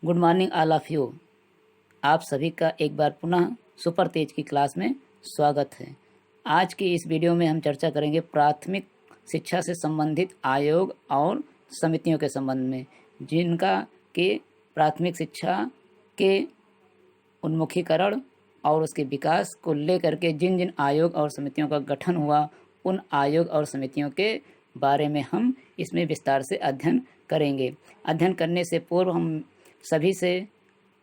Good morning all of you. आप सभी का एक बार पुनः सुपर तेज की क्लास में स्वागत है। आज की इस वीडियो में हम चर्चा करेंगे प्राथमिक शिक्षा से संबंधित आयोग और समितियों के संबंध में, जिनका के प्राथमिक शिक्षा के उन्मुखीकरण और उसके विकास को लेकर के जिन जिन आयोग और समितियों का गठन हुआ, उन आयोग और समितियों के बारे में हम इसमें विस्तार से अध्ययन करेंगे। अध्ययन करने से पूर्व हम सभी से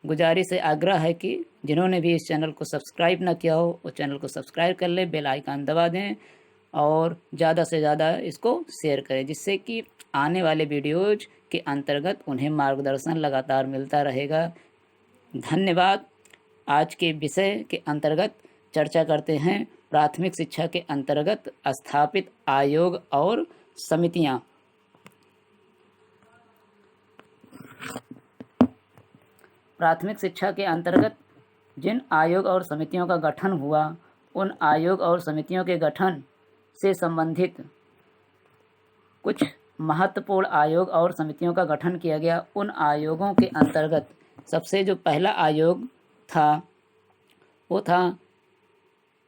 गुजारिश है, आग्रह है कि जिन्होंने भी इस चैनल को सब्सक्राइब ना किया हो वो चैनल को सब्सक्राइब कर लें, बेल आइकन दबा दें और ज़्यादा से ज़्यादा इसको शेयर करें, जिससे कि आने वाले वीडियोज के अंतर्गत उन्हें मार्गदर्शन लगातार मिलता रहेगा। धन्यवाद। आज के विषय के अंतर्गत चर्चा करते हैं प्राथमिक शिक्षा के अंतर्गत स्थापित आयोग और समितियां। प्राथमिक शिक्षा के अंतर्गत जिन आयोग और समितियों का गठन हुआ, उन आयोग और समितियों के गठन से संबंधित कुछ महत्वपूर्ण आयोग और समितियों का गठन किया गया। उन आयोगों के अंतर्गत सबसे जो पहला आयोग था वो था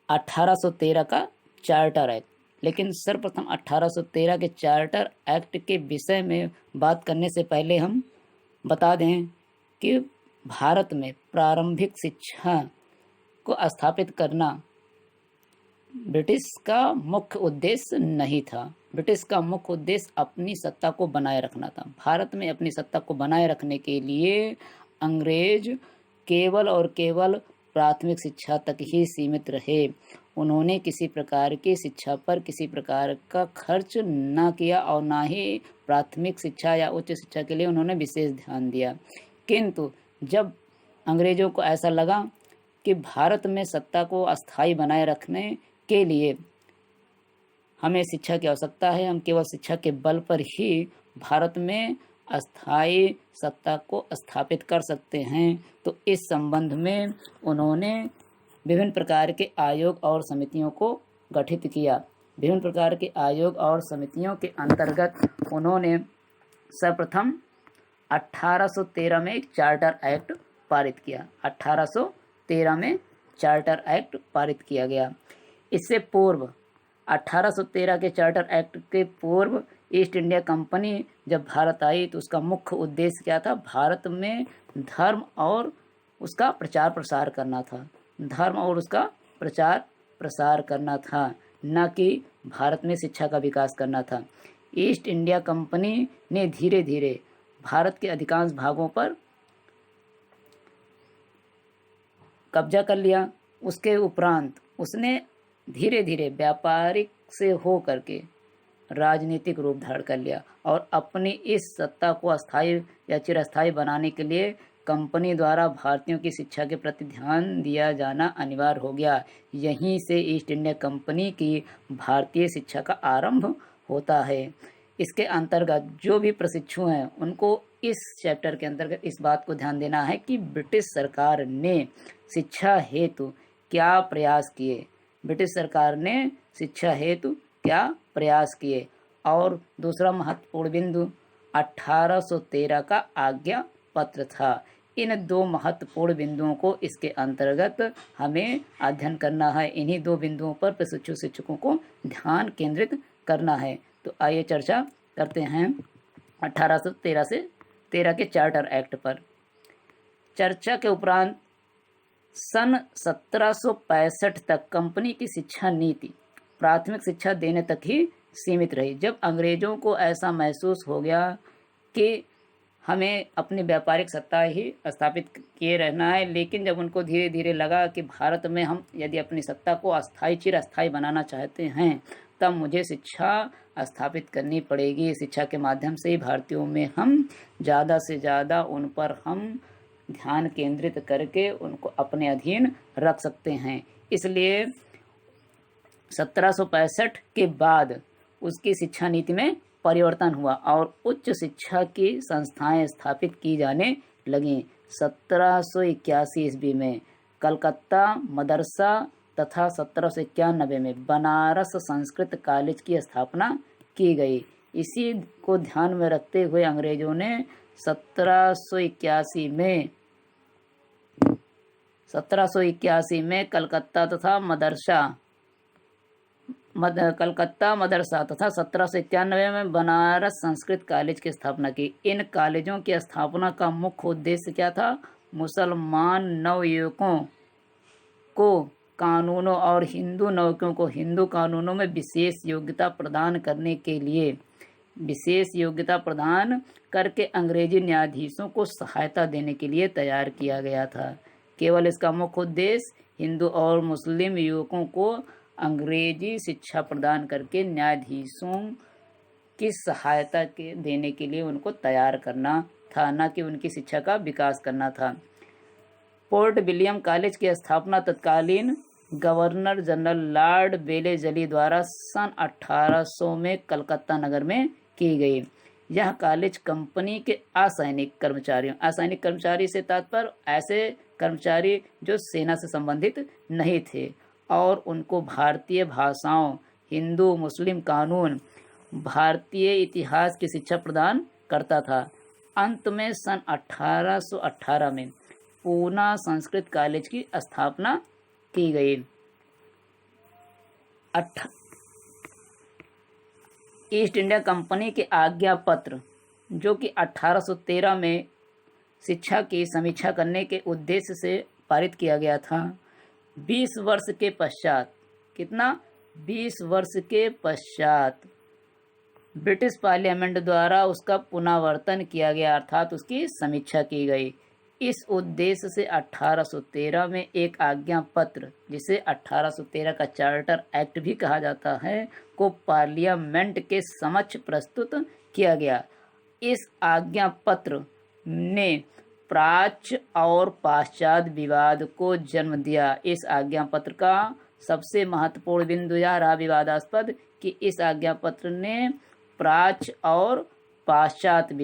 1813 का चार्टर एक्ट। लेकिन सर्वप्रथम 1813 के चार्टर एक्ट के विषय में बात करने से पहले हम बता दें कि भारत में प्रारंभिक शिक्षा को स्थापित करना ब्रिटिश का मुख्य उद्देश्य नहीं था। ब्रिटिश का मुख्य उद्देश्य अपनी सत्ता को बनाए रखना था। भारत में अपनी सत्ता को बनाए रखने के लिए अंग्रेज केवल और केवल प्राथमिक शिक्षा तक ही सीमित रहे। उन्होंने किसी प्रकार की शिक्षा पर किसी प्रकार का खर्च ना किया और ना ही प्राथमिक शिक्षा या उच्च शिक्षा के लिए उन्होंने विशेष ध्यान दिया। किंतु जब अंग्रेजों को ऐसा लगा कि भारत में सत्ता को अस्थायी बनाए रखने के लिए हमें शिक्षा की आवश्यकता है, हम केवल शिक्षा के बल पर ही भारत में अस्थायी सत्ता को स्थापित कर सकते हैं, तो इस संबंध में उन्होंने विभिन्न प्रकार के आयोग और समितियों को गठित किया। विभिन्न प्रकार के आयोग और समितियों के अंतर्गत उन्होंने सर्वप्रथम 1813 में एक चार्टर एक्ट पारित किया। 1813 में चार्टर एक्ट पारित किया गया। इससे पूर्व 1813 के चार्टर एक्ट के पूर्व ईस्ट इंडिया कंपनी जब भारत आई तो उसका मुख्य उद्देश्य क्या था? भारत में धर्म और उसका प्रचार प्रसार करना था। धर्म और उसका प्रचार प्रसार करना था, न कि भारत में शिक्षा का विकास करना था। ईस्ट इंडिया कंपनी ने धीरे धीरे भारत के अधिकांश भागों पर कब्जा कर लिया। उसके उपरांत उसने धीरे धीरे व्यापारिक से हो करके राजनीतिक रूप धारण कर लिया और अपनी इस सत्ता को अस्थायी या चिरस्थायी बनाने के लिए कंपनी द्वारा भारतीयों की शिक्षा के प्रति ध्यान दिया जाना अनिवार्य हो गया। यहीं से ईस्ट इंडिया कंपनी की भारतीय शिक्षा का आरंभ होता है। इसके अंतर्गत जो भी प्रशिक्षु हैं उनको इस चैप्टर के अंतर्गत इस बात को ध्यान देना है कि ब्रिटिश सरकार ने शिक्षा हेतु क्या प्रयास किए। ब्रिटिश सरकार ने शिक्षा हेतु क्या प्रयास किए। और दूसरा महत्वपूर्ण बिंदु 1813 का आज्ञा पत्र था। इन दो महत्वपूर्ण बिंदुओं को इसके अंतर्गत हमें अध्ययन करना है। इन्हीं दो बिंदुओं पर प्रशिक्षु शिक्षकों को ध्यान केंद्रित करना है। तो आइए चर्चा करते हैं 1813 से 13 के चार्टर एक्ट पर। चर्चा के उपरांत सन 1765 तक कंपनी की शिक्षा नीति प्राथमिक शिक्षा देने तक ही सीमित रही। जब अंग्रेजों को ऐसा महसूस हो गया कि हमें अपनी व्यापारिक सत्ता ही स्थापित किए रहना है, लेकिन जब उनको धीरे धीरे लगा कि भारत में हम यदि अपनी सत्ता को अस्थायी चिरस्थायी बनाना चाहते हैं तब मुझे शिक्षा स्थापित करनी पड़ेगी। शिक्षा के माध्यम से ही भारतीयों में हम ज़्यादा से ज़्यादा उन पर हम ध्यान केंद्रित करके उनको अपने अधीन रख सकते हैं। इसलिए 1765 के बाद उसकी शिक्षा नीति में परिवर्तन हुआ और उच्च शिक्षा की संस्थाएं स्थापित की जाने लगीं। 1781 ईस्वी में कलकत्ता मदरसा तथा 1791 में बनारस संस्कृत कॉलेज की स्थापना की गई। इसी को ध्यान में रखते हुए अंग्रेजों ने 1781 में कलकत्ता मदरसा तथा 1791 में बनारस संस्कृत कॉलेज की स्थापना की। इन कॉलेजों की स्थापना का मुख्य उद्देश्य क्या था? मुसलमान नवयुवकों को कानूनों और हिंदू नवयुवकों को हिंदू कानूनों में विशेष योग्यता प्रदान करने के लिए, विशेष योग्यता प्रदान करके अंग्रेजी न्यायाधीशों को सहायता देने के लिए तैयार किया गया था। केवल इसका मुख्य उद्देश्य हिंदू और मुस्लिम युवकों को अंग्रेजी शिक्षा प्रदान करके न्यायाधीशों की सहायता देने के लिए उनको तैयार करना था, न कि उनकी शिक्षा का विकास करना था। पोर्ट विलियम कॉलेज की स्थापना तत्कालीन गवर्नर जनरल लॉर्ड वेलेस्ली द्वारा सन 1800 में कलकत्ता नगर में की गई। यह कॉलेज कंपनी के असैनिक कर्मचारी से तात्पर्य ऐसे कर्मचारी जो सेना से संबंधित नहीं थे और उनको भारतीय भाषाओं, हिंदू मुस्लिम कानून, भारतीय इतिहास की शिक्षा प्रदान करता था। अंत में सन 1818 में पूना संस्कृत कॉलेज की स्थापना की गई। ईस्ट इंडिया कंपनी के आज्ञा पत्र, जो कि 1813 में शिक्षा की समीक्षा करने के उद्देश्य से पारित किया गया था, 20 वर्ष के पश्चात 20 वर्ष के पश्चात ब्रिटिश पार्लियामेंट द्वारा उसका पुनरावर्तन किया गया, अर्थात उसकी समीक्षा की गई। इस उद्देश्य से 1813 में एक आज्ञा पत्र, जिसे 1813 का चार्टर एक्ट भी कहा जाता है, को पार्लियामेंट के समक्ष प्रस्तुत किया गया। इस आज्ञा पत्र ने प्राच्य और पाश्चात्य विवाद को जन्म दिया। इस आज्ञा पत्र का सबसे महत्वपूर्ण बिंदु यह रहा विवादास्पद कि इस आज्ञा पत्र ने प्राच्य और पाश्चात्य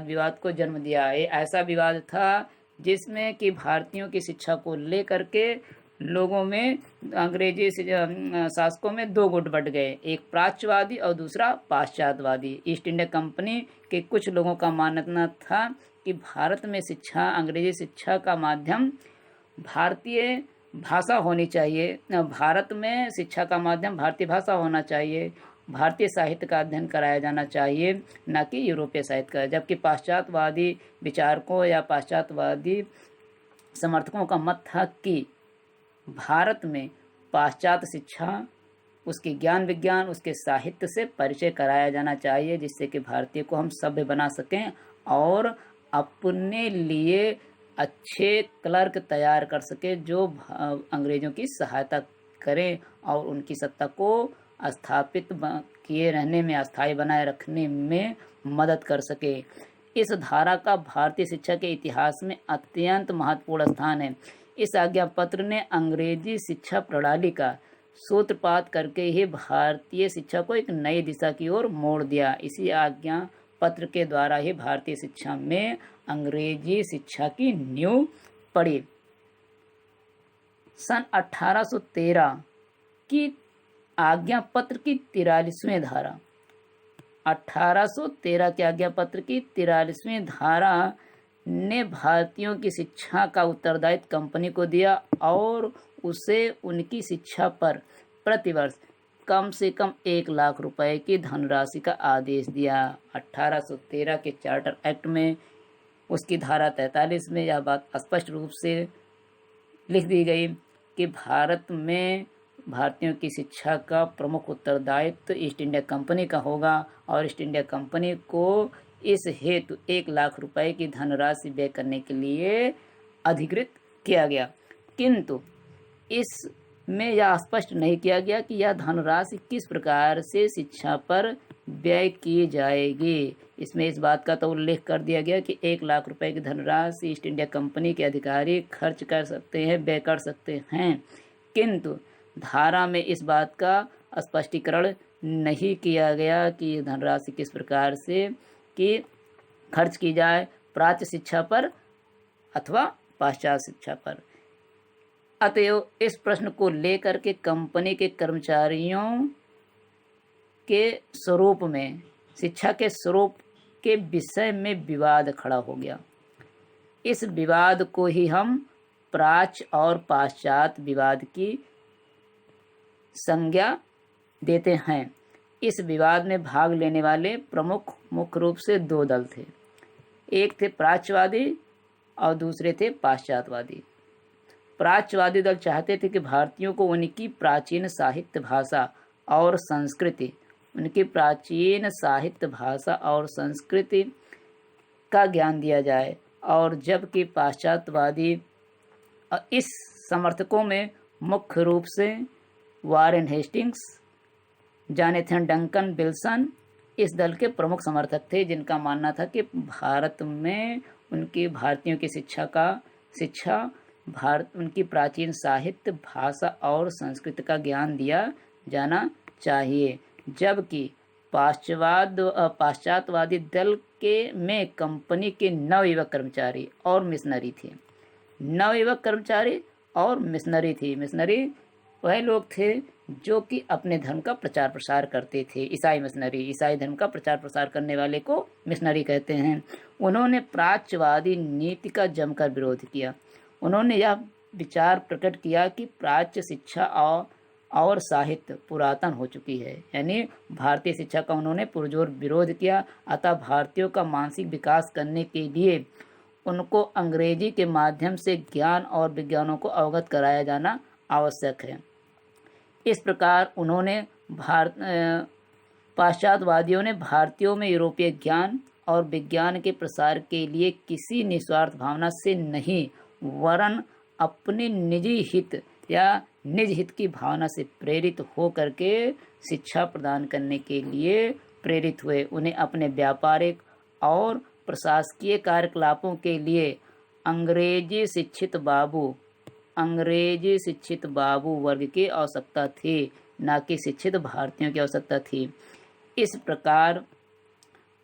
विवाद को जन्म दिया। ये ऐसा विवाद था जिसमें कि भारतीयों की शिक्षा को लेकर के लोगों में, अंग्रेजी शासकों में दो गुट बट गए, एक प्राच्यवादी और दूसरा पाश्चात्यवादी। ईस्ट इंडिया कंपनी के कुछ लोगों का मानना था कि भारत में शिक्षा, अंग्रेजी शिक्षा का माध्यम भारतीय भाषा होनी चाहिए, भारत में शिक्षा का माध्यम भारतीय भाषा होना चाहिए, भारतीय साहित्य का अध्ययन कराया जाना चाहिए, न कि यूरोपीय साहित्य का। जबकि पाश्चात्यवादी विचारकों या पाश्चात्यवादी समर्थकों का मत था कि भारत में पाश्चात्य शिक्षा, उसके ज्ञान विज्ञान, उसके साहित्य से परिचय कराया जाना चाहिए, जिससे कि भारतीय को हम सभ्य बना सकें और अपने लिए अच्छे क्लर्क तैयार कर सके जो अंग्रेजों की सहायता करें और उनकी सत्ता को स्थापित किए रहने में, अस्थायी बनाए रखने में मदद कर सके। इस धारा का भारतीय शिक्षा के इतिहास में अत्यंत महत्वपूर्ण स्थान है। इस आज्ञा पत्र ने अंग्रेजी शिक्षा प्रणाली का सूत्रपात करके ही भारतीय शिक्षा को एक नई दिशा की ओर मोड़ दिया। इसी आज्ञा पत्र के द्वारा ही भारतीय शिक्षा में अंग्रेजी शिक्षा की नींव पड़ी। सन 1813 की आज्ञा पत्र की 43वीं धारा, 1813 के आज्ञा पत्र की 43वीं धारा ने भारतीयों की शिक्षा का उत्तरदायित्व कंपनी को दिया और उसे उनकी शिक्षा पर प्रतिवर्ष कम से कम 1 लाख रुपए की धनराशि का आदेश दिया। 1813 के चार्टर एक्ट में उसकी धारा 43 में यह बात स्पष्ट रूप से लिख दी गई कि भारत में भारतीयों की शिक्षा का प्रमुख उत्तरदायित्व ईस्ट इंडिया कंपनी का होगा और ईस्ट इंडिया कंपनी को इस हेतु 1 लाख रुपए की धनराशि व्यय करने के लिए अधिकृत किया गया। किंतु इसमें यह स्पष्ट नहीं किया गया कि यह धनराशि किस प्रकार से शिक्षा पर व्यय की जाएगी। इसमें इस बात का तो उल्लेख कर दिया गया कि 1 लाख रुपए की धनराशि ईस्ट इंडिया कंपनी के अधिकारी खर्च कर सकते हैं, व्यय कर सकते हैं, किंतु धारा में इस बात का स्पष्टीकरण नहीं किया गया कि ये धनराशि किस प्रकार से कि खर्च की जाए, प्राच्य शिक्षा पर अथवा पाश्चात्य शिक्षा पर। अतएव इस प्रश्न को लेकर के कंपनी के कर्मचारियों के स्वरूप में, शिक्षा के स्वरूप के विषय में विवाद खड़ा हो गया। इस विवाद को ही हम प्राच्य और पाश्चात्य विवाद की संज्ञा देते हैं। इस विवाद में भाग लेने वाले प्रमुख मुख्य रूप से दो दल थे, एक थे प्राच्यवादी और दूसरे थे पाश्चात्यवादी। प्राच्यवादी दल चाहते थे कि भारतीयों को उनकी प्राचीन साहित्य भाषा और संस्कृति का ज्ञान दिया जाए, और जबकि पाश्चात्यवादी इस समर्थकों में मुख्य रूप से Warren Hastings, Jonathan Duncan Wilson इस दल के प्रमुख समर्थक थे, जिनका मानना था कि भारत में उनकी भारतीयों की उनकी प्राचीन साहित्य, भाषा और संस्कृति का ज्ञान दिया जाना चाहिए। जबकि पाश्चात्यवादी दल में कंपनी के नवयुवक कर्मचारी और मिशनरी थे। नवयुवक कर्मचारी और मिशनरी वह लोग थे जो कि अपने धर्म का प्रचार प्रसार करते थे। ईसाई धर्म का प्रचार प्रसार करने वाले को मिशनरी कहते हैं। उन्होंने प्राच्यवादी नीति का जमकर विरोध किया। उन्होंने यह विचार प्रकट किया कि प्राच्य शिक्षा और साहित्य पुरातन हो चुकी है, यानी भारतीय शिक्षा का उन्होंने पुरजोर विरोध किया। अतः भारतीयों का मानसिक विकास करने के लिए उनको अंग्रेजी के माध्यम से ज्ञान और विज्ञानों को अवगत कराया जाना आवश्यक है। इस प्रकार पाश्चात्यवादियों ने भारतीयों में यूरोपीय ज्ञान और विज्ञान के प्रसार के लिए किसी निस्वार्थ भावना से नहीं, वरन अपने निजी हित की भावना से प्रेरित हो करके शिक्षा प्रदान करने के लिए प्रेरित हुए। उन्हें अपने व्यापारिक और प्रशासकीय कार्यकलापों के लिए अंग्रेजी शिक्षित बाबू वर्ग की आवश्यकता थी, न कि शिक्षित भारतीयों की आवश्यकता थी। इस प्रकार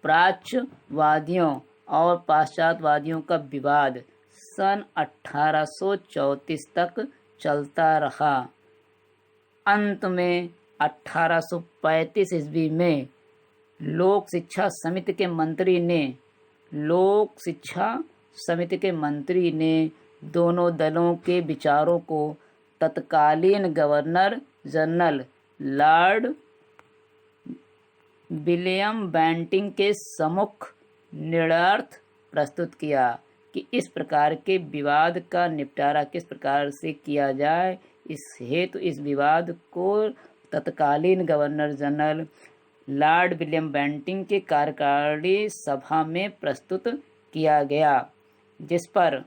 प्राच्यवादियों और पाश्चात्यवादियों का विवाद सन 1834 तक चलता रहा। अंत में 1835 ईस्वी में लोक शिक्षा समिति के मंत्री ने दोनों दलों के विचारों को तत्कालीन governor general Lord William Bentinck के सम्मुख निर्णयार्थ प्रस्तुत किया कि इस प्रकार के विवाद का निपटारा किस प्रकार से किया जाए। इस हेतु इस विवाद को तत्कालीन governor general Lord William Bentinck के कार्यकारिणी सभा में प्रस्तुत किया गया, जिस पर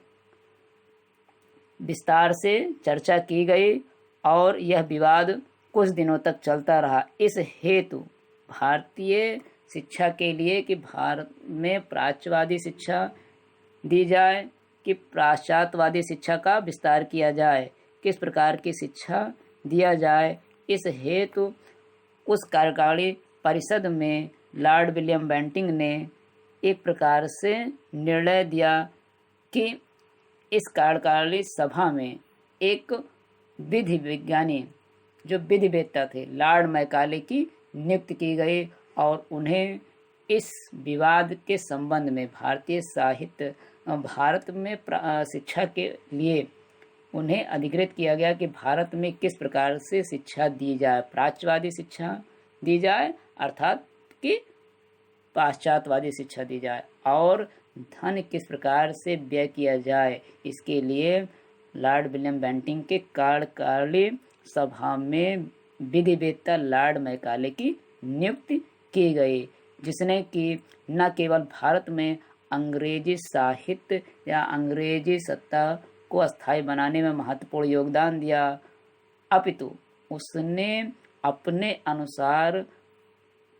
विस्तार से चर्चा की गई और यह विवाद कुछ दिनों तक चलता रहा। इस हेतु भारतीय शिक्षा के लिए कि भारत में प्राच्यवादी शिक्षा दी जाए कि पाश्चात्यवादी शिक्षा का विस्तार किया जाए, किस प्रकार की शिक्षा दिया जाए। इस हेतु उस कार्यकारिणी परिषद में लॉर्ड विलियम बेंटिंक ने एक प्रकार से निर्णय दिया कि इस कार्यकारिणी सभा में एक विधि विज्ञानी जो विधिवेत्ता थे लॉर्ड मैकाले की नियुक्ति की गई और उन्हें इस विवाद के संबंध में भारत में शिक्षा के लिए उन्हें अधिकृत किया गया कि भारत में किस प्रकार से शिक्षा दी जाए, प्राच्यवादी शिक्षा दी जाए अर्थात कि पाश्चात्यवादी शिक्षा दी जाए, और धन किस प्रकार से व्यय किया जाए। इसके लिए लॉर्ड विलियम बेंटिंक के कार्यकारिणी सभा में विधिवेत्ता लॉर्ड मैकाले की नियुक्ति की गई, जिसने कि न केवल भारत में अंग्रेजी साहित्य या अंग्रेजी सत्ता को अस्थायी बनाने में महत्वपूर्ण योगदान दिया, अपितु उसने अपने अनुसार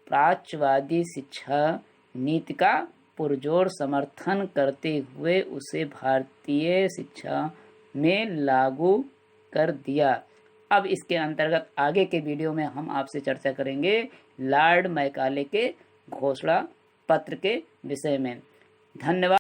प्राच्यवादी शिक्षा नीति का पुरजोर समर्थन करते हुए उसे भारतीय शिक्षा में लागू कर दिया। अब इसके अंतर्गत आगे के वीडियो में हम आपसे चर्चा करेंगे लॉर्ड मैकाले के घोषणा पत्र के विषय में। धन्यवाद।